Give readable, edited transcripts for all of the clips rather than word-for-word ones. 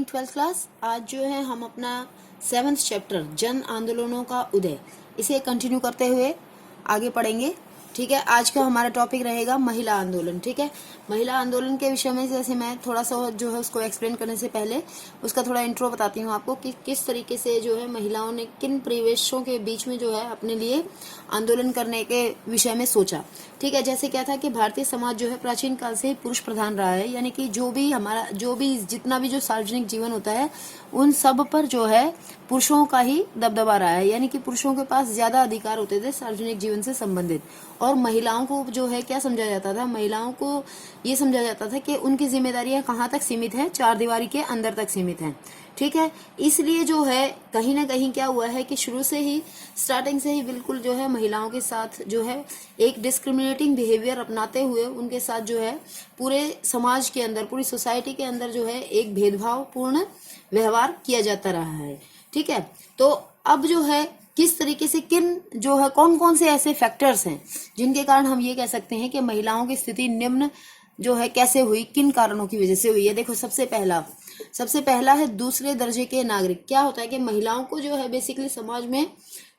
Morning 12th class. आज जो है हम अपना 7th चैप्टर जन आंदोलनों का उदय इसे कंटिन्यू करते हुए आगे पढ़ेंगे। ठीक है, आज का हमारा टॉपिक रहेगा महिला आंदोलन। ठीक है, महिला आंदोलन के विषय में जैसे मैं थोड़ा सा जो है उसको एक्सप्लेन करने से पहले उसका थोड़ा इंट्रो बताती हूँ आपको कि किस तरीके से जो है महिलाओं ने किन परिवेशों के बीच में जो है अपने लिए आंदोलन करने के विषय में सोचा। ठीक है, जैसे क्या था कि भारतीय समाज जो है प्राचीन काल से ही पुरुष प्रधान रहा है, यानी कि जो भी जितना भी जो सार्वजनिक जीवन होता है उन सब पर जो है पुरुषों का ही दबदबा रहा है, यानी कि पुरुषों के पास ज्यादा अधिकार होते थे सार्वजनिक जीवन से संबंधित। और महिलाओं को जो है क्या समझा जाता था, महिलाओं को ये समझा जाता था कि उनकी जिम्मेदारियां कहाँ तक सीमित हैं, चार दीवारी के अंदर तक सीमित हैं। ठीक है, इसलिए जो है कहीं ना कहीं क्या हुआ है कि शुरू से ही स्टार्टिंग से ही बिल्कुल जो है महिलाओं के साथ जो है एक डिस्क्रिमिनेटिंग बिहेवियर अपनाते हुए उनके साथ जो है पूरे समाज के अंदर, पूरी सोसाइटी के अंदर जो है एक भेदभावपूर्ण व्यवहार किया जाता रहा है। ठीक है, तो अब जो है किस तरीके से किन जो है कौन कौन से ऐसे फैक्टर्स हैं जिनके कारण हम ये कह सकते हैं कि महिलाओं की स्थिति निम्न जो है कैसे हुई, किन कारणों की वजह से हुई है। देखो, सबसे पहला है दूसरे दर्जे के नागरिक। क्या होता है कि महिलाओं को जो है बेसिकली समाज में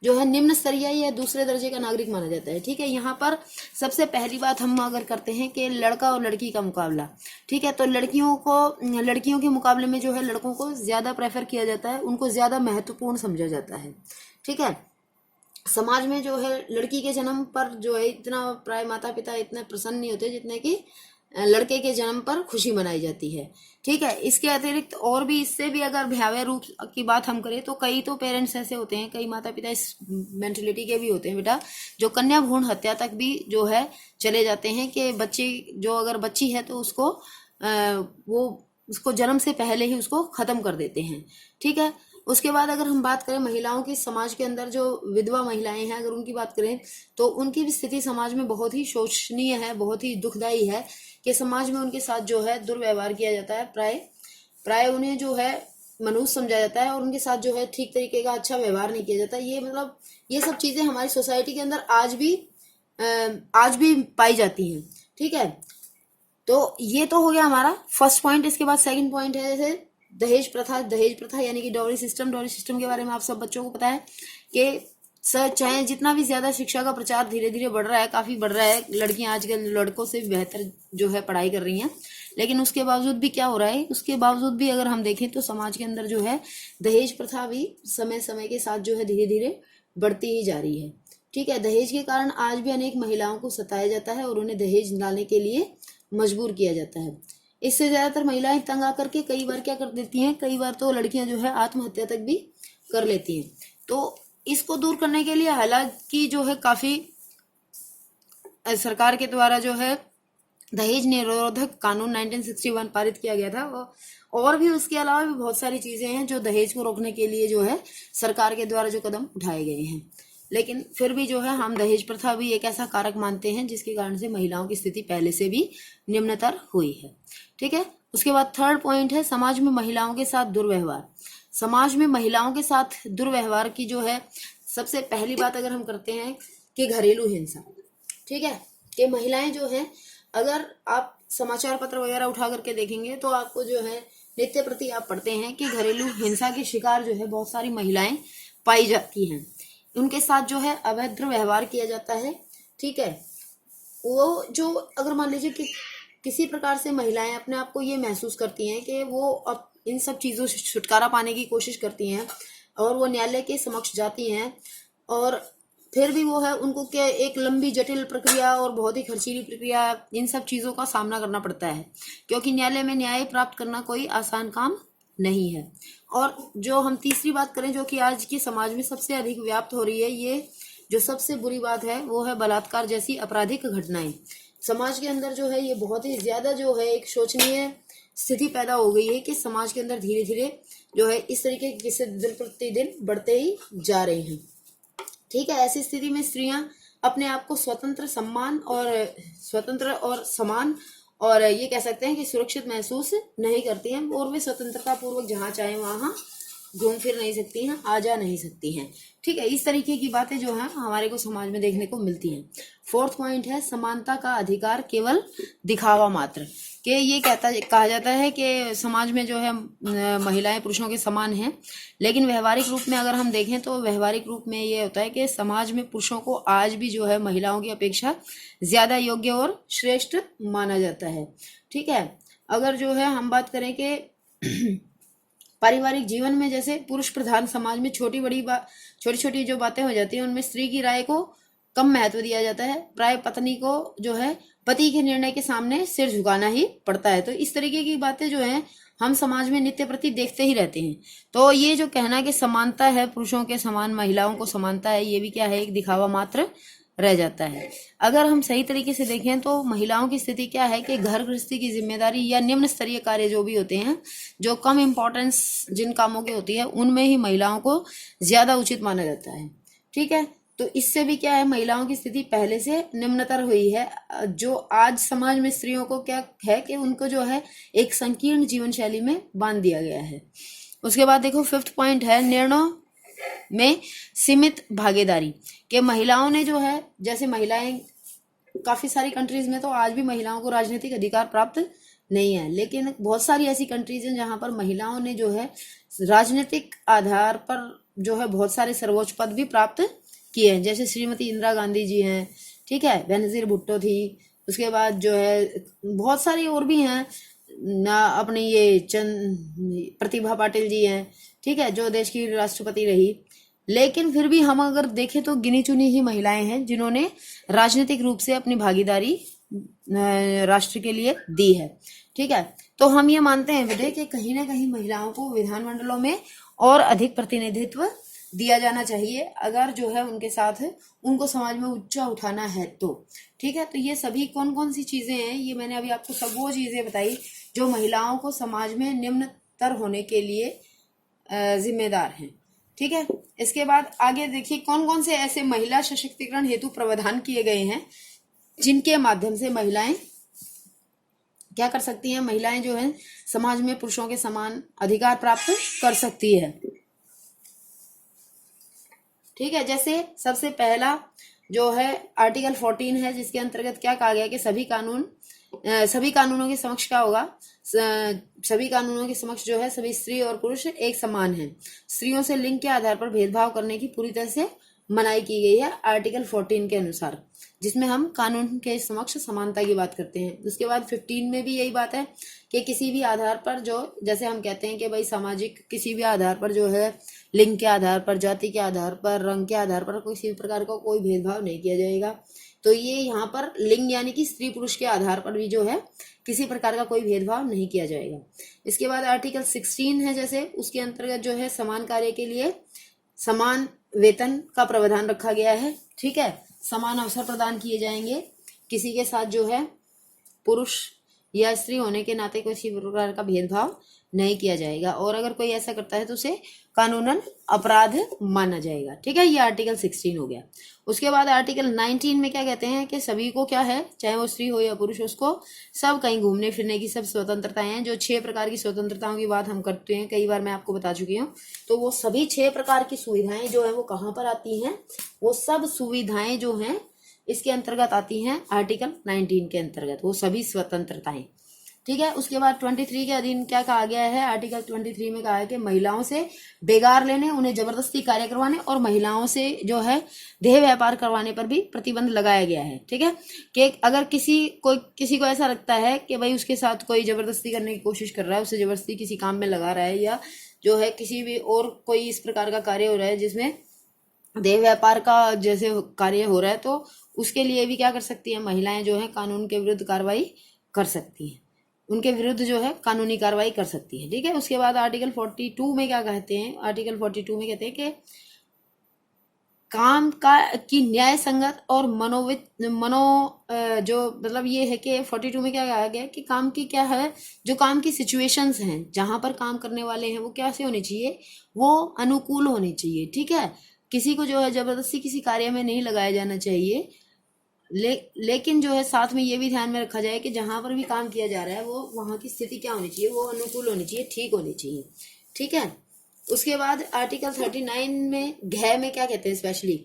जो है निम्न स्तरीय या दूसरे दर्जे का नागरिक माना जाता है। ठीक है, यहाँ पर सबसे पहली बात हम अगर करते हैं कि लड़का और लड़की का मुकाबला। ठीक है, तो लड़कियों के मुकाबले में जो है लड़कों को ज्यादा प्रेफर किया जाता है, उनको ज्यादा महत्वपूर्ण समझा जाता है। ठीक है, समाज में जो है लड़की के जन्म पर जो है इतना प्राय माता पिता इतने प्रसन्न नहीं होते जितने कि लड़के के जन्म पर खुशी मनाई जाती है। ठीक है, इसके अतिरिक्त और भी इससे भी अगर भयावह रूप की बात हम करें तो कई तो पेरेंट्स ऐसे होते हैं, कई माता पिता इस मेंटेलिटी के भी होते हैं बेटा, जो कन्या भ्रूण हत्या तक भी जो है चले जाते हैं कि बच्ची जो अगर बच्ची है तो वो उसको जन्म से पहले ही उसको खत्म कर देते हैं। ठीक है, उसके बाद अगर हम बात करें महिलाओं की, समाज के अंदर जो विधवा महिलाएं हैं अगर उनकी बात करें तो उनकी भी स्थिति समाज में बहुत ही शोचनीय है, बहुत ही दुखदायी है कि समाज में उनके साथ जो है दुर्व्यवहार किया जाता है, प्राय उन्हें जो है मनुष्य समझा जाता है और उनके साथ जो है ठीक तरीके का अच्छा व्यवहार नहीं किया जाता। ये सब चीजें हमारी सोसाइटी के अंदर आज भी पाई जाती हैं। ठीक है, तो ये तो हो गया हमारा फर्स्ट पॉइंट। इसके बाद सेकंड पॉइंट है जैसे दहेज प्रथा यानी कि डॉरी सिस्टम के बारे में आप सब बच्चों को पता है कि चाहे जितना भी ज्यादा शिक्षा का प्रचार धीरे धीरे बढ़ रहा है, काफी बढ़ रहा है, लड़कियां आजकल लड़कों से बेहतर जो है पढ़ाई कर रही हैं, लेकिन उसके बावजूद भी क्या हो रहा है, उसके बावजूद भी अगर हम देखें तो समाज के अंदर जो है दहेज प्रथा भी समय समय के साथ जो है धीरे धीरे बढ़ती ही जा रही है। ठीक है, दहेज के कारण आज भी अनेक महिलाओं को सताया जाता है और उन्हें दहेज लाने के लिए मजबूर किया जाता है। इससे ज्यादातर महिलाएं तंग आकर के कई बार क्या कर देती हैं, कई बार तो लड़कियां जो है आत्महत्या तक भी कर लेती हैं। तो इसको दूर करने के लिए हालांकि जो है काफी सरकार के द्वारा जो है दहेज निरोधक कानून 1961 पारित किया गया था, और भी उसके अलावा भी बहुत सारी चीजें हैं जो दहेज को रोकने के लिए जो है सरकार के द्वारा जो कदम उठाए गए हैं, लेकिन फिर भी जो है हम दहेज प्रथा भी एक ऐसा कारक मानते हैं जिसके कारण से महिलाओं की स्थिति पहले से भी निम्नतर हुई है। ठीक है, उसके बाद थर्ड पॉइंट है समाज में महिलाओं के साथ दुर्व्यवहार। समाज में महिलाओं के साथ दुर्व्यवहार की जो है सबसे पहली बात अगर हम करते हैं कि घरेलू हिंसा। ठीक है, कि महिलाएं जो है, अगर आप समाचार पत्र वगैरह उठा करके देखेंगे तो आपको जो है नित्य प्रति आप पढ़ते हैं कि घरेलू हिंसा के शिकार जो है बहुत सारी महिलाएं पाई जाती हैं, उनके साथ जो है अभद्र व्यवहार किया जाता है। ठीक है, वो जो अगर मान लीजिए कि किसी प्रकार से महिलाएं अपने आप को ये महसूस करती हैं कि वो अब इन सब चीजों से छुटकारा पाने की कोशिश करती हैं और वो न्यायालय के समक्ष जाती हैं, और फिर भी वो है उनको क्या एक लंबी जटिल प्रक्रिया और बहुत ही खर्चीली प्रक्रिया, इन सब चीजों का सामना करना पड़ता है, क्योंकि न्यायालय में न्याय प्राप्त करना कोई आसान काम नहीं है। और जो हम तीसरी बात करें जो कि आज के समाज में सबसे अधिक व्याप्त हो रही है, ये जो सबसे बुरी बात है वो है बलात्कार जैसी आपराधिक घटनाएं। समाज के अंदर जो है ये बहुत ही ज्यादा जो है एक शोचनीय स्थिति पैदा हो गई है कि समाज के अंदर धीरे धीरे जो है इस तरीके के किस्से दिन प्रतिदिन बढ़ते ही जा रहे हैं। ठीक है, ऐसी स्थिति में स्त्रियां अपने आप को स्वतंत्र और समान और ये कह सकते हैं कि सुरक्षित महसूस नहीं करती हैं, और वे स्वतंत्रता पूर्वक जहां चाहे वहां घूम फिर नहीं सकती हैं, आ जा नहीं सकती हैं। ठीक है, इस तरीके की बातें जो है हमारे को समाज में देखने को मिलती हैं। फोर्थ पॉइंट है समानता का अधिकार केवल दिखावा मात्र। कि ये कहा जाता है कि समाज में जो है महिलाएं पुरुषों के समान हैं, लेकिन व्यवहारिक रूप में अगर हम देखें तो व्यवहारिक रूप में ये होता है कि समाज में पुरुषों को आज भी जो है महिलाओं की अपेक्षा ज्यादा योग्य और श्रेष्ठ माना जाता है। ठीक है, अगर जो है हम बात करें कि पारिवारिक जीवन में जैसे पुरुष प्रधान समाज में छोटी छोटी जो बातें हो जाती हैं उनमें स्त्री की राय को कम महत्व दिया जाता है। प्राय पत्नी को जो है पति के निर्णय के सामने सिर झुकाना ही पड़ता है। तो इस तरीके की बातें जो है हम समाज में नित्य प्रति देखते ही रहते हैं। तो ये जो कहना कि समानता है, पुरुषों के समान महिलाओं को समानता है, ये भी क्या है, एक दिखावा मात्र रह जाता है। अगर हम सही तरीके से देखें तो महिलाओं की स्थिति क्या है कि घर गृहस्थी की जिम्मेदारी या निम्न स्तरीय कार्य जो भी होते हैं, जो कम इम्पोर्टेंस जिन कामों की होती है, उनमें ही महिलाओं को ज्यादा उचित माना जाता है। ठीक है, तो इससे भी क्या है, महिलाओं की स्थिति पहले से निम्नतर हुई है। जो आज समाज में स्त्रियों को क्या है कि उनको जो है एक संकीर्ण जीवन शैली में बांध दिया गया है। उसके बाद देखो फिफ्थ पॉइंट है निर्णयों में सीमित भागीदारी। कि महिलाओं ने जो है, जैसे महिलाएं काफी सारी कंट्रीज में तो आज भी महिलाओं को राजनीतिक अधिकार प्राप्त नहीं है, लेकिन बहुत सारी ऐसी कंट्रीज हैं जहां पर महिलाओं ने जो है राजनीतिक आधार पर जो है बहुत सारे सर्वोच्च पद भी प्राप्त किए हैं। जैसे श्रीमती इंदिरा गांधी जी हैं, ठीक है, बेनजीर भुट्टो थी, उसके बाद जो है बहुत सारी और भी हैं ना, अपनी ये प्रतिभा पाटिल जी हैं, ठीक है, जो देश की राष्ट्रपति रही। लेकिन फिर भी हम अगर देखें तो गिनी चुनी ही महिलाएं हैं जिन्होंने राजनीतिक रूप से अपनी भागीदारी राष्ट्र के लिए दी है। ठीक है, तो हम ये मानते हैं विदय कि कहीं ना कहीं महिलाओं को विधानमंडलों में और अधिक प्रतिनिधित्व दिया जाना चाहिए, अगर जो है उनके साथ उनको समाज में ऊंचा उठाना है तो। ठीक है, तो ये सभी कौन कौन सी चीजें हैं, ये मैंने अभी आपको सब वो चीजें बताई जो महिलाओं को समाज में निम्नतर होने के लिए जिम्मेदार हैं। ठीक है, इसके बाद आगे देखिए कौन कौन से ऐसे महिला सशक्तिकरण हेतु प्रावधान किए गए हैं जिनके माध्यम से महिलाएं क्या कर सकती हैं, महिलाएं जो है समाज में पुरुषों के समान अधिकार प्राप्त कर सकती है। ठीक है, जैसे सबसे पहला जो है आर्टिकल 14 है, जिसके अंतर्गत क्या कहा गया कि सभी कानूनों के समक्ष क्या होगा, सभी कानूनों के समक्ष जो है सभी स्त्री और पुरुष एक समान हैं। स्त्रियों से लिंग के आधार पर भेदभाव करने की पूरी तरह से मनाही की गई है आर्टिकल 14 के अनुसार, जिसमें हम कानून के समक्ष समानता की बात करते हैं। उसके बाद 15 में भी यही बात है कि किसी भी आधार पर जो, जैसे हम कहते हैं कि भाई सामाजिक किसी भी आधार पर जो है लिंग के आधार पर, जाति के आधार पर, रंग के आधार पर किसी भी प्रकार का कोई भेदभाव नहीं किया जाएगा। तो ये यहाँ पर लिंग यानी कि स्त्री पुरुष के आधार पर भी जो है किसी प्रकार का कोई भेदभाव नहीं किया जाएगा। इसके बाद आर्टिकल 16 है, जैसे उसके अंतर्गत जो है समान कार्य के लिए समान वेतन का प्रावधान रखा गया है। ठीक है, समान अवसर प्रदान किए जाएंगे, किसी के साथ जो है पुरुष या स्त्री होने के नाते किसी प्रकार का भेदभाव नहीं किया जाएगा, और अगर कोई ऐसा करता है तो उसे कानूनन अपराध माना जाएगा। ठीक है, ये आर्टिकल 16 हो गया। उसके बाद आर्टिकल 19 में क्या कहते हैं कि सभी को क्या है, चाहे वो स्त्री हो या पुरुष, उसको सब कहीं घूमने फिरने की सब स्वतंत्रताएं हैं। जो 6 प्रकार की स्वतंत्रताओं की बात हम करते हैं, कई बार मैं आपको बता चुकी हूँ, तो वो सभी 6 प्रकार की सुविधाएं जो है वो कहाँ पर आती हैं, वो सब सुविधाएं जो हैं इसके अंतर्गत आती हैं आर्टिकल 19 के अंतर्गत, वो सभी स्वतंत्रताएं। ठीक है, उसके बाद 23 के अधीन क्या कहा गया है, आर्टिकल 23 में कहा है कि महिलाओं से बेगार लेने, उन्हें जबरदस्ती कार्य करवाने और महिलाओं से जो है देह व्यापार करवाने पर भी प्रतिबंध लगाया गया है। ठीक है, कि अगर किसी को ऐसा लगता है कि भाई उसके साथ कोई जबरदस्ती करने की कोशिश कर रहा है, उसे जबरदस्ती किसी काम में लगा रहा है, या जो है किसी भी और कोई इस प्रकार का कार्य हो रहा है जिसमें देह व्यापार का जैसे कार्य हो रहा है, तो उसके लिए भी क्या कर सकती है, महिलाएं जो है कानून के विरुद्ध कार्रवाई कर सकती है, उनके विरुद्ध जो है कानूनी कार्रवाई कर सकती है। ठीक है, उसके बाद आर्टिकल 42 में क्या कहते हैं, आर्टिकल 42 में कहते हैं कि काम की न्याय संगत और जो मतलब ये है कि 42 में क्या कहा गया कि काम की क्या है, जो काम की सिचुएशंस हैं जहां पर काम करने वाले हैं वो कैसे होनी चाहिए, वो अनुकूल होनी चाहिए। ठीक है, किसी को जो है जबरदस्ती किसी कार्य में नहीं लगाया जाना चाहिए, लेकिन जो है साथ में ये भी ध्यान में रखा जाए कि जहां पर भी काम किया जा रहा है वो वहां की स्थिति क्या होनी चाहिए, वो अनुकूल होनी चाहिए, ठीक होनी चाहिए। ठीक है, उसके बाद आर्टिकल 39 में घ में क्या कहते हैं, स्पेशली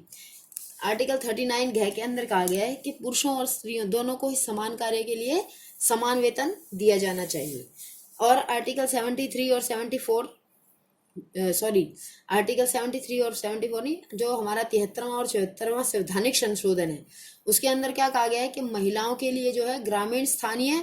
आर्टिकल 39 घ के अंदर कहा गया है कि पुरुषों और स्त्रियों दोनों को ही समान कार्य के लिए समान वेतन दिया जाना चाहिए। और आर्टिकल 73 और 74 आर्टिकल 73 और 74 नहीं, जो हमारा 73वां और 74वां संवैधानिक संशोधन है, उसके अंदर क्या कहा गया है कि महिलाओं के लिए जो है ग्रामीण स्थानीय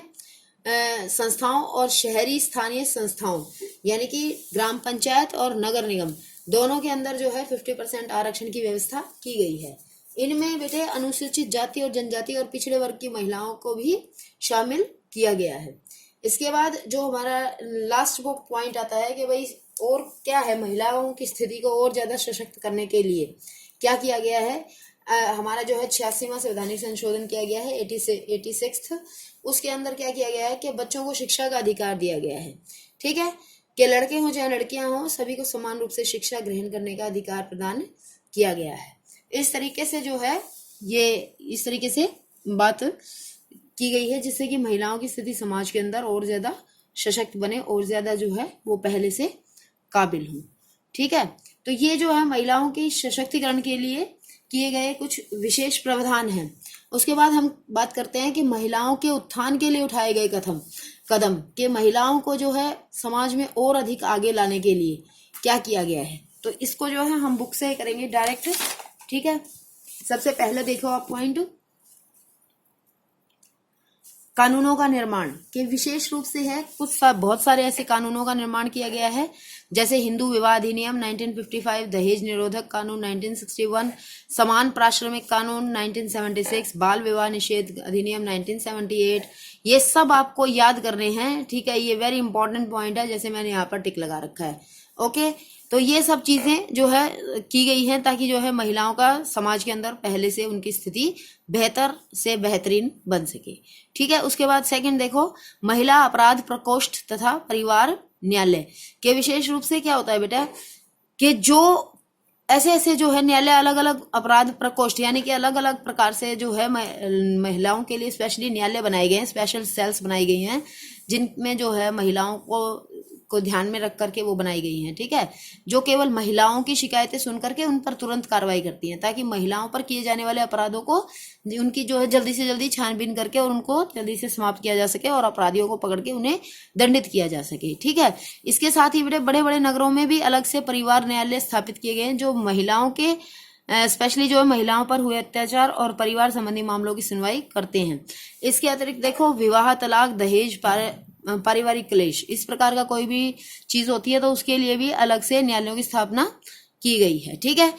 संस्थाओं और शहरी स्थानीय संस्थाओं यानी कि ग्राम पंचायत और नगर निगम दोनों के अंदर जो है 50% आरक्षण की व्यवस्था की गई है। इनमें बेटे अनुसूचित जाति और जनजाति और पिछड़े वर्ग की महिलाओं को भी शामिल किया गया है। इसके बाद जो हमारा लास्ट वो पॉइंट आता है कि भाई और क्या है, महिलाओं की स्थिति को और ज्यादा सशक्त करने के लिए क्या किया गया है। हमारा जो है 86वां संवैधानिक संशोधन किया गया है 86। उसके अंदर क्या किया गया है कि बच्चों को शिक्षा का अधिकार दिया गया है, ठीक है, कि लड़के हों चाहे लड़कियां हों सभी को समान रूप से शिक्षा ग्रहण करने का अधिकार प्रदान किया गया है। इस तरीके से जो है ये इस तरीके से बात की गई है जिससे कि महिलाओं की स्थिति समाज के अंदर और ज्यादा सशक्त बने और ज्यादा जो है वो पहले से काबिल हो, ठीक है। तो ये जो है महिलाओं के सशक्तिकरण के लिए किए गए कुछ विशेष प्रावधान हैं। उसके बाद हम बात करते हैं कि महिलाओं के उत्थान के लिए उठाए गए कदम कि महिलाओं को जो है समाज में और अधिक आगे लाने के लिए क्या किया गया है। तो इसको जो है हम बुक से करेंगे डायरेक्ट, ठीक है। सबसे पहले देखो आप पॉइंट, कानूनों का निर्माण के विशेष रूप से है बहुत सारे ऐसे कानूनों का निर्माण किया गया है, जैसे हिंदू विवाह अधिनियम 1955, दहेज निरोधक कानून 1961, समान पारिश्रमिक कानून 1976, बाल विवाह निषेध अधिनियम 1978। ये सब आपको याद करने हैं, ठीक है। ये वेरी इंपॉर्टेंट पॉइंट है, जैसे मैंने यहाँ पर टिक लगा रखा है, ओके। तो ये सब चीजें जो है की गई हैं ताकि जो है महिलाओं का समाज के अंदर पहले से उनकी स्थिति बेहतर से बेहतरीन बन सके, ठीक है। उसके बाद सेकंड देखो, महिला अपराध प्रकोष्ठ तथा परिवार न्यायालय के विशेष रूप से क्या होता है बेटा कि जो ऐसे जो है न्यायालय अलग अलग अपराध प्रकोष्ठ यानी कि अलग अलग प्रकार से जो है महिलाओं के लिए स्पेशली न्यायालय बनाए गए हैं, स्पेशल सेल्स बनाई गई हैं जिनमें जो है महिलाओं को ध्यान में रख करके वो बनाई गई हैं, ठीक है, जो केवल महिलाओं की शिकायतें सुन करके उन पर तुरंत कार्रवाई करती हैं ताकि महिलाओं पर किए जाने वाले अपराधों को उनकी जो है जल्दी से जल्दी छानबीन करके और उनको जल्दी से समाप्त किया जा सके और अपराधियों को पकड़ के उन्हें दंडित किया जा सके, ठीक है। इसके साथ ही बड़े बड़े नगरों में भी अलग से परिवार न्यायालय स्थापित किए गए हैं जो महिलाओं के स्पेशली जो है महिलाओं पर हुए अत्याचार और परिवार संबंधी मामलों की सुनवाई करते हैं। इसके अतिरिक्त देखो, विवाह, तलाक, दहेज, पारिवारिक क्लेश, इस प्रकार का कोई भी चीज होती है तो उसके लिए भी अलग से न्यायालयों की स्थापना की गई है, ठीक है।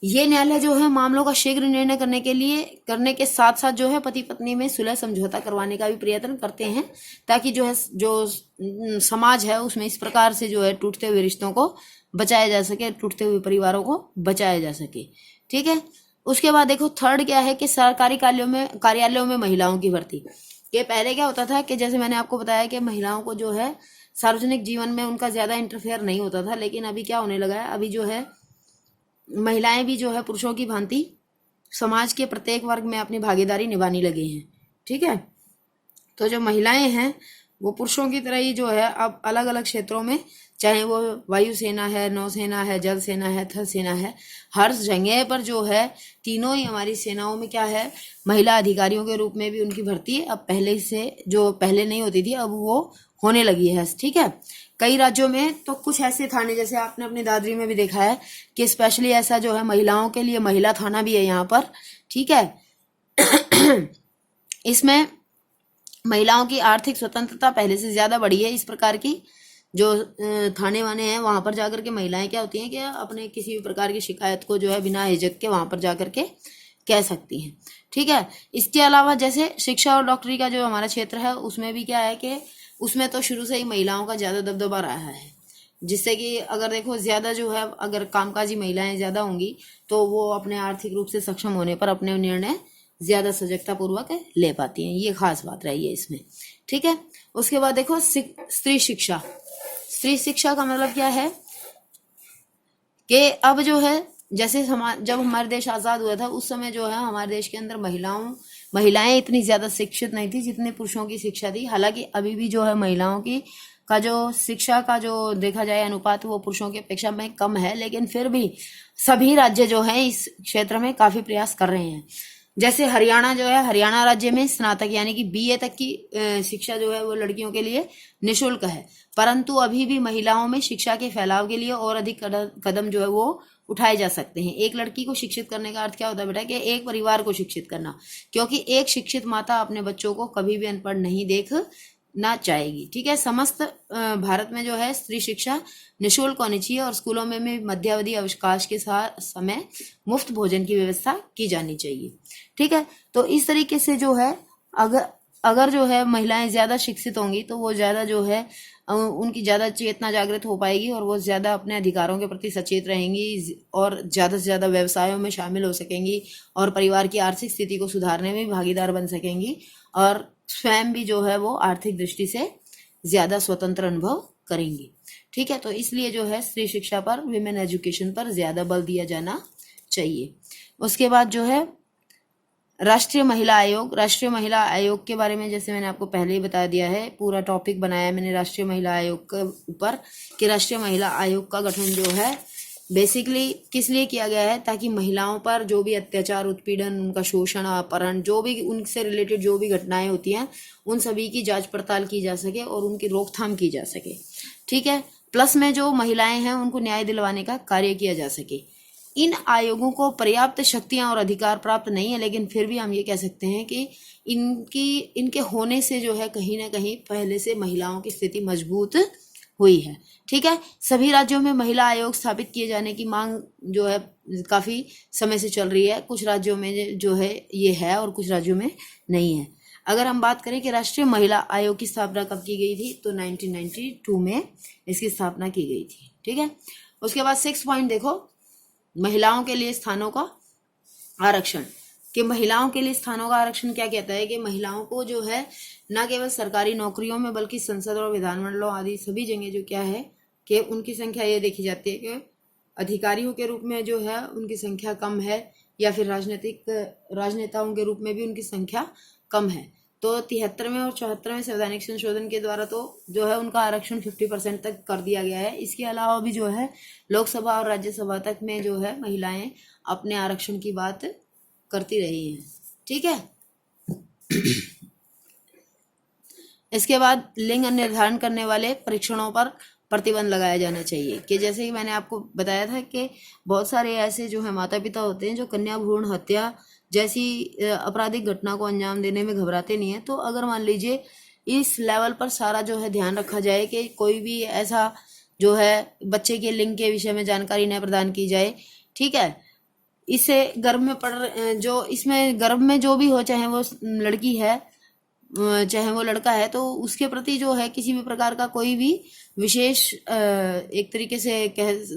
ये न्यायालय जो है मामलों का शीघ्र निर्णय करने के साथ साथ जो है पति पत्नी में सुलह समझौता करवाने का भी प्रयत्न करते हैं ताकि जो है जो समाज है उसमें इस प्रकार से जो है टूटते हुए रिश्तों को बचाया जा सके, टूटते हुए परिवारों को बचाया जा सके, ठीक है। उसके बाद देखो थर्ड क्या है कि सरकारी कार्यालयों में महिलाओं की भर्ती। ये पहले क्या होता था कि जैसे मैंने आपको बताया कि महिलाओं को जो है सार्वजनिक जीवन में उनका ज्यादा इंटरफेयर नहीं होता था, लेकिन अभी क्या होने लगा है, अभी जो है महिलाएं भी जो है पुरुषों की भांति समाज के प्रत्येक वर्ग में अपनी भागीदारी निभाने लगे हैं, ठीक है। तो जो महिलाएं हैं वो पुरुषों की तरह ही जो है अब अलग अलग क्षेत्रों में, चाहे वो वायुसेना है, नौसेना है, जल सेना है, थल सेना है, हर जगह पर जो है तीनों ही हमारी सेनाओं में क्या है महिला अधिकारियों के रूप में भी उनकी भर्ती अब पहले से जो पहले नहीं होती थी अब वो होने लगी है, ठीक है। कई राज्यों में तो कुछ ऐसे थाने, जैसे आपने अपनी दादरी में भी देखा है कि स्पेशली ऐसा जो है महिलाओं के लिए महिला थाना भी है यहाँ पर, ठीक है। इसमें महिलाओं की आर्थिक स्वतंत्रता पहले से ज्यादा बढ़ी है। इस प्रकार की जो थाने वाने हैं वहां पर जाकर के महिलाएं क्या होती हैं कि अपने किसी भी प्रकार की शिकायत को जो है बिना हिचक के वहां पर जाकर के कह सकती हैं, ठीक है। इसके अलावा जैसे शिक्षा और डॉक्टरी का जो हमारा क्षेत्र है उसमें भी क्या है कि उसमें तो शुरू से ही महिलाओं का ज्यादा दबदबा रहा है, जिससे कि अगर देखो ज्यादा जो है अगर कामकाजी महिलाएं ज्यादा होंगी तो वो अपने आर्थिक रूप से सक्षम होने पर अपने निर्णय ज्यादा सजगता पूर्वक ले पाती हैं। ये खास बात रही है इसमें, ठीक है। उसके बाद देखो स्त्री शिक्षा। स्त्री शिक्षा का मतलब क्या है कि अब जो है जैसे जब हमारे देश आजाद हुआ था उस समय जो है हमारे देश के अंदर महिलाएं इतनी ज्यादा शिक्षित नहीं थी जितने पुरुषों की शिक्षा थी। हालांकि अभी भी जो है महिलाओं की का जो शिक्षा का जो देखा जाए अनुपात वो पुरुषों की अपेक्षा में कम है, लेकिन फिर भी सभी राज्य जो है इस क्षेत्र में काफी प्रयास कर रहे हैं। जैसे हरियाणा जो है, हरियाणा राज्य में स्नातक यानी कि बीए तक की शिक्षा जो है वो लड़कियों के लिए निःशुल्क है, परंतु अभी भी महिलाओं में शिक्षा के फैलाव के लिए और अधिक कदम जो है वो उठाए जा सकते हैं। एक लड़की को शिक्षित करने का अर्थ क्या होता है बेटा, कि एक परिवार को शिक्षित करना, क्योंकि एक शिक्षित माता अपने बच्चों को कभी भी अनपढ़ नहीं देखना चाहेगी। ठीक है, समस्त भारत में जो है स्त्री शिक्षा निःशुल्क होनी चाहिए और स्कूलों में भी मध्यावधि अवकाश के साथ समय मुफ्त भोजन की व्यवस्था की जानी चाहिए। ठीक है, तो इस तरीके से जो है अगर जो है महिलाएं ज्यादा शिक्षित होंगी तो वो ज्यादा जो है उनकी ज्यादा चेतना जागृत हो पाएगी और वो ज्यादा अपने अधिकारों के प्रति सचेत रहेंगी और ज्यादा से ज्यादा व्यवसायों में शामिल हो सकेंगी और परिवार की आर्थिक स्थिति को सुधारने में भागीदार बन सकेंगी और स्वयं भी जो है वो आर्थिक दृष्टि से ज्यादा स्वतंत्र अनुभव करेंगी। ठीक है, तो इसलिए जो है स्त्री शिक्षा पर, विमेन एजुकेशन पर ज्यादा बल दिया जाना चाहिए। उसके बाद जो है राष्ट्रीय महिला आयोग के बारे में जैसे मैंने आपको पहले ही बता दिया है, पूरा टॉपिक बनाया मैंने राष्ट्रीय महिला आयोग के ऊपर कि राष्ट्रीय महिला आयोग का गठन जो है बेसिकली किस लिए किया गया है, ताकि महिलाओं पर जो भी अत्याचार, उत्पीड़न, उनका शोषण, अपहरण, जो भी उनसे रिलेटेड जो भी घटनाएं होती हैं उन सभी की जांच पड़ताल की जा सके और उनकी रोकथाम की जा सके। ठीक है, प्लस में जो महिलाएं हैं उनको न्याय दिलवाने का कार्य किया जा सके। इन आयोगों को पर्याप्त शक्तियां और अधिकार प्राप्त नहीं है, लेकिन फिर भी हम ये कह सकते हैं कि इनके होने से जो है कहीं ना कहीं पहले से महिलाओं की स्थिति मजबूत हुई है। ठीक है, सभी राज्यों में महिला आयोग स्थापित किए जाने की मांग जो है काफी समय से चल रही है। कुछ राज्यों में जो है ये है और कुछ राज्यों में नहीं है। अगर हम बात करें कि राष्ट्रीय महिला आयोग की स्थापना कब की गई थी, तो 1992 में इसकी स्थापना की गई थी। ठीक है, उसके बाद 6 पॉइंट देखो, महिलाओं के लिए स्थानों का आरक्षण। कि महिलाओं के लिए स्थानों का आरक्षण क्या कहता है कि महिलाओं को जो है न केवल सरकारी नौकरियों में बल्कि संसद और विधानमंडलों आदि सभी जगह जो क्या है कि उनकी संख्या ये देखी जाती है कि अधिकारियों के रूप में जो है उनकी संख्या कम है या फिर राजनेताओं के रूप में भी उनकी संख्या कम है। तो 73वें और 74वें संवैधानिक संशोधन के द्वारा तो जो है उनका आरक्षण 50% तक कर दिया गया है। इसके अलावा भी जो है लोकसभा और राज्यसभा तक में जो है महिलाएं अपने आरक्षण की बात करती रही हैं। ठीक है, इसके बाद लिंग निर्धारण करने वाले परीक्षणों पर प्रतिबंध लगाया जाना चाहिए। कि जैसे कि मैंने आपको बताया था कि बहुत सारे ऐसे जो है माता पिता होते हैं जो कन्या भ्रूण हत्या जैसी आपराधिक घटना को अंजाम देने में घबराते नहीं है। तो अगर मान लीजिए इस लेवल पर सारा जो है ध्यान रखा जाए कि कोई भी ऐसा जो है बच्चे के लिंग के विषय में जानकारी न प्रदान की जाए। ठीक है, इसे गर्भ में जो इसमें गर्भ में जो भी हो, चाहे वो लड़की है चाहे वो लड़का है, तो उसके प्रति जो है किसी भी प्रकार का कोई भी विशेष एक तरीके से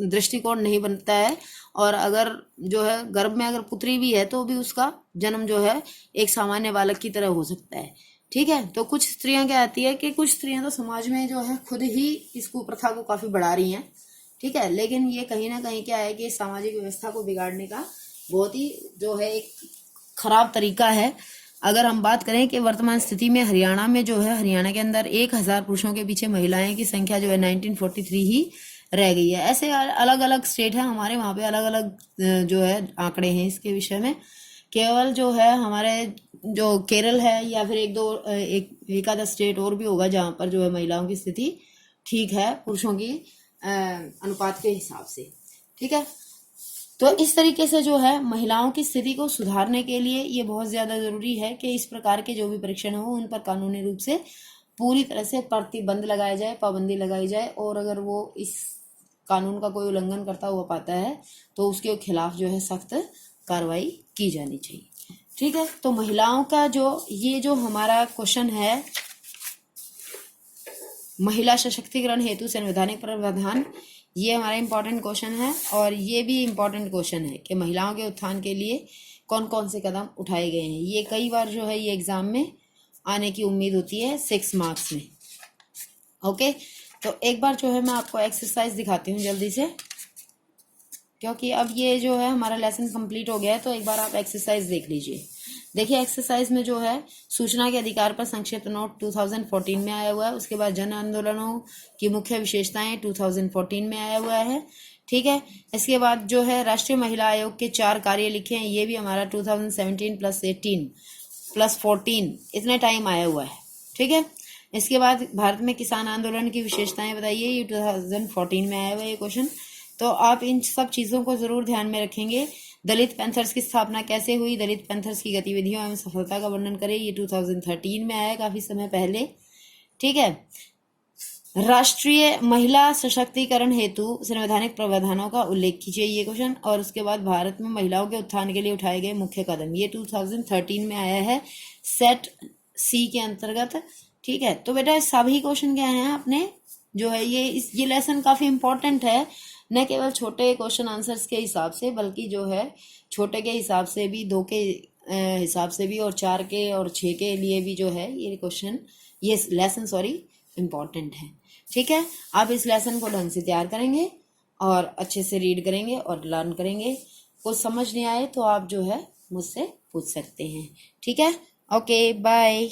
दृष्टिकोण नहीं बनता है। और अगर जो है गर्भ में अगर पुत्री भी है तो भी उसका जन्म जो है एक सामान्य बालक की तरह हो सकता है। ठीक है, तो कुछ स्त्रियां क्या आती है कि कुछ स्त्रियां तो समाज में जो है खुद ही इस कुप्रथा को काफी बढ़ा रही हैं। ठीक है, लेकिन ये कहीं ना कहीं क्या है कि सामाजिक व्यवस्था को बिगाड़ने का बहुत ही जो है एक खराब तरीका है। अगर हम बात करें कि वर्तमान स्थिति में हरियाणा में जो है, हरियाणा के अंदर 1000 पुरुषों के पीछे महिलाएं की संख्या जो है 1943 ही रह गई है। ऐसे अलग अलग स्टेट है हमारे, वहाँ पे अलग अलग जो है आंकड़े हैं इसके विषय में। केवल जो है हमारे जो केरल है या फिर एक आधा स्टेट और भी होगा जहाँ पर जो है महिलाओं की स्थिति ठीक है पुरुषों की अनुपात के हिसाब से। ठीक है, तो इस तरीके से जो है महिलाओं की स्थिति को सुधारने के लिए ये बहुत ज्यादा जरूरी है कि इस प्रकार के जो भी परीक्षण हो उन पर कानूनी रूप से पूरी तरह से प्रतिबंध लगाया जाए, पाबंदी लगाई जाए। और अगर वो इस कानून का कोई उल्लंघन करता हुआ पाता है तो उसके खिलाफ जो है सख्त कार्रवाई की जानी चाहिए। ठीक है, तो महिलाओं का जो हमारा क्वेश्चन है, महिला सशक्तिकरण हेतु संवैधानिक प्रावधान, ये हमारा इम्पोर्टेंट क्वेश्चन है। और ये भी इम्पोर्टेंट क्वेश्चन है कि महिलाओं के उत्थान के लिए कौन कौन से कदम उठाए गए हैं। ये कई बार जो है ये एग्जाम में आने की उम्मीद होती है 6 मार्क्स में। ओके, तो एक बार जो है मैं आपको एक्सरसाइज दिखाती हूँ जल्दी से, क्योंकि अब ये जो है हमारा लेसन कंप्लीट हो गया है। तो एक बार आप एक्सरसाइज देख लीजिए। देखिए एक्सरसाइज में जो है सूचना के अधिकार पर संक्षिप्त नोट 2014 में आया हुआ है। उसके बाद जन आंदोलनों की मुख्य विशेषताएं 2014 में आया हुआ है। ठीक है, इसके बाद जो है राष्ट्रीय महिला आयोग के 4 कार्य लिखे हैं, ये भी हमारा 2017 + 18 + 14 इतने टाइम आया हुआ है। ठीक है, इसके बाद भारत में किसान आंदोलन की विशेषताएं बताइए, ये 2014 में आया हुआ है ये क्वेश्चन। तो आप इन सब चीज़ों को ज़रूर ध्यान में रखेंगे। दलित पैंथर्स की स्थापना कैसे हुई, दलित पैंथर्स की गतिविधियों एवं सफलता का वर्णन करें, ये 2013 में आया, काफ़ी समय पहले। ठीक है, राष्ट्रीय महिला सशक्तिकरण हेतु संवैधानिक प्रावधानों का उल्लेख कीजिए, ये क्वेश्चन। और उसके बाद भारत में महिलाओं के उत्थान के लिए उठाए गए मुख्य कदम, ये 2013 में आया है सेट सी के अंतर्गत। ठीक है, तो बेटा सभी क्वेश्चन क्या हैं अपने जो है ये लेसन काफ़ी इंपॉर्टेंट है, न केवल छोटे क्वेश्चन आंसर्स के हिसाब से, बल्कि जो है छोटे के हिसाब से भी, 2 के हिसाब से भी, और 4 के और 6 के लिए भी जो है ये क्वेश्चन, ये लेसन इम्पॉर्टेंट है। ठीक है, आप इस लेसन को ढंग से तैयार करेंगे और अच्छे से रीड करेंगे और लर्न करेंगे। कुछ समझ नहीं आए तो आप जो है मुझसे पूछ सकते हैं। ठीक है, ओके बाय।